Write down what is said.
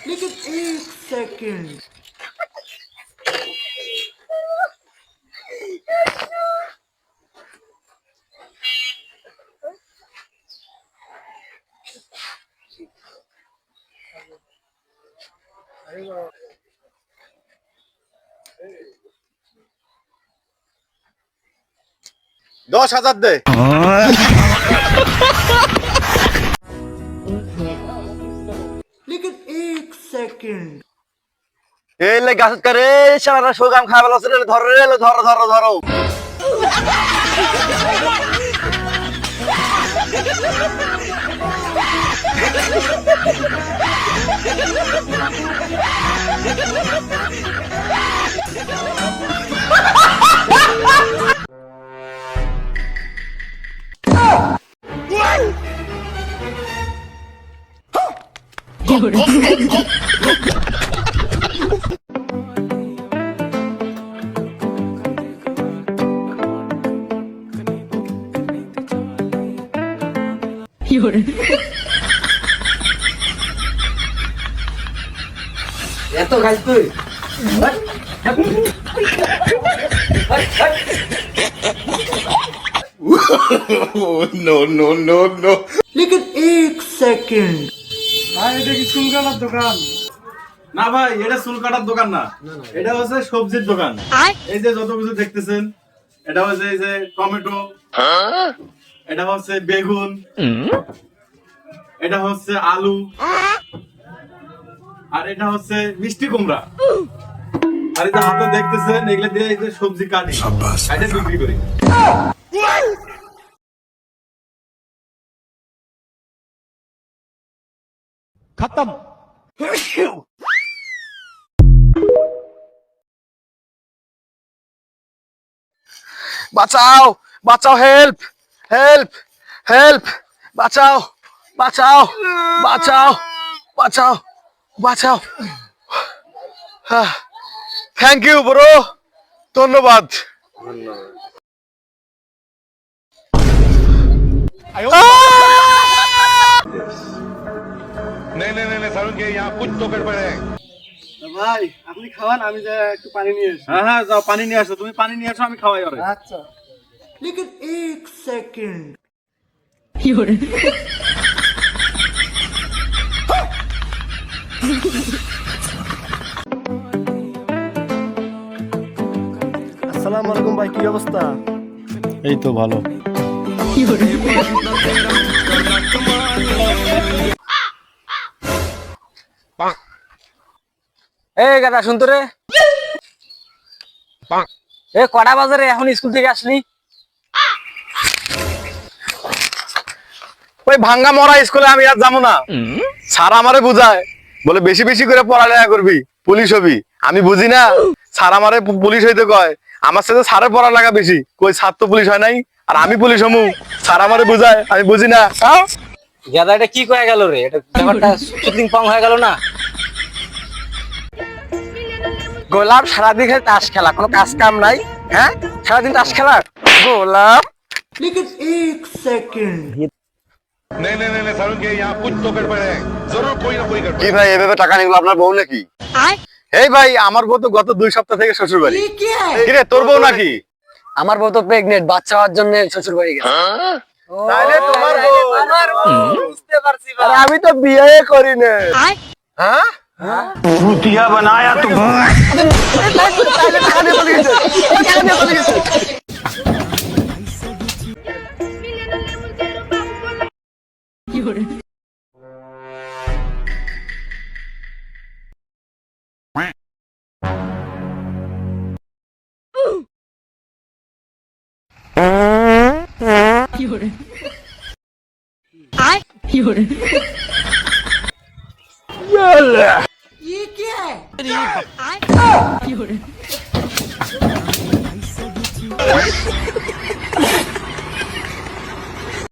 लेकिन एक सेकंड। दस हजार दे लेकिन एक सेकंड। এই লে গাছ করে সারা সোগাম খাই ভালো রে ধরো রে ধরো ধরো ধরো এত খাইছ তুই नो नो नो नो लेकिन एक सेकंड। ভাই এটা কি চুল কাটার দোকান? না ভাই এটা চুল কাটার দোকান না, এটা হচ্ছে সবজির দোকান। এই যে যত কিছু দেখতেছেন এটা হচ্ছে এই যে টমেটো, এটা হচ্ছে বেগুন, এটা হচ্ছে আলু, আর এটা হচ্ছে মিষ্টি কুমড়া। আর এই যে হাতে দেখতেছেন এগুলো দিয়ে এই যে সবজি কাটি এটা বিক্রি করি। खत्म। বাঁচাও বাঁচাও হেল্প হেল্প হেল্প বাঁচাও বাঁচাও বাঁচাও বাঁচাও বাঁচাও থ্যাংক ইউ ব্রো ধন্যবাদ ভাই আপনি খাওয়ান, আমি যে একটু পানি নিয়ে আসি। হ্যাঁ হ্যাঁ যাও পানি নিয়ে আসো, তুমি পানি নিয়ে আসো, আমি খাওয়াই ওরে। अच्छा लेकिन एक सेकंड। আসসালামু আলাইকুম ভাই, কি অবস্থা? এই তো ভালো। এই গাদা শুনতো রে এ কটা বাজারে এখন স্কুল থেকে আসলি? ওই ভাঙ্গা মরা স্কুলে আমি আর যাবো না স্যার আমারে বুঝায় বলে বেশি বেশি করে পড়ালেখা করবি পুলিশ হবি আমি বুঝি না স্যার আমারে পুলিশ হইতে কয় আমার সাথে স্যারের পড়ালেখা বেশি কই স্যার তো পুলিশ হয় নাই আর আমি পুলিশ হমু স্যার আমারে বুঝায় আমি বুঝি না গাদা এটা কি কয়ে গেল রে? এটা ব্যাপারটা শুটিং পং হয়ে গেল না? গোলাপ সারাদিন খালি তাস খেলা কোনো কাজ কাম নাই হ্যাঁ সারাদিন তাস খেলা গোলাপ लेकिन एक सेकंड। কি ভাই এভাবে টাকা নিগুলো আপনার বউ নাকি? এই ভাই আমার বউ তো গত 2 সপ্তাহ থেকে শ্বশুর বাড়ি। ये क्या है? কি রে তোর বউ নাকি? আমার বউ তো প্রেগনেন্ট, বাচ্চা হওয়ার জন্য শ্বশুর বাড়ি গেছে। তাইলে তোমার বউ আমার বউ, বুঝতে পারছি ভাই। আরে আমি তো বিয়ে করি না হ্যাঁ भूतिया बनाया तुम। তাইলে টাকা নিয়ে চলে গেছে টাকা নিয়ে চলে গেছে ये क्या है?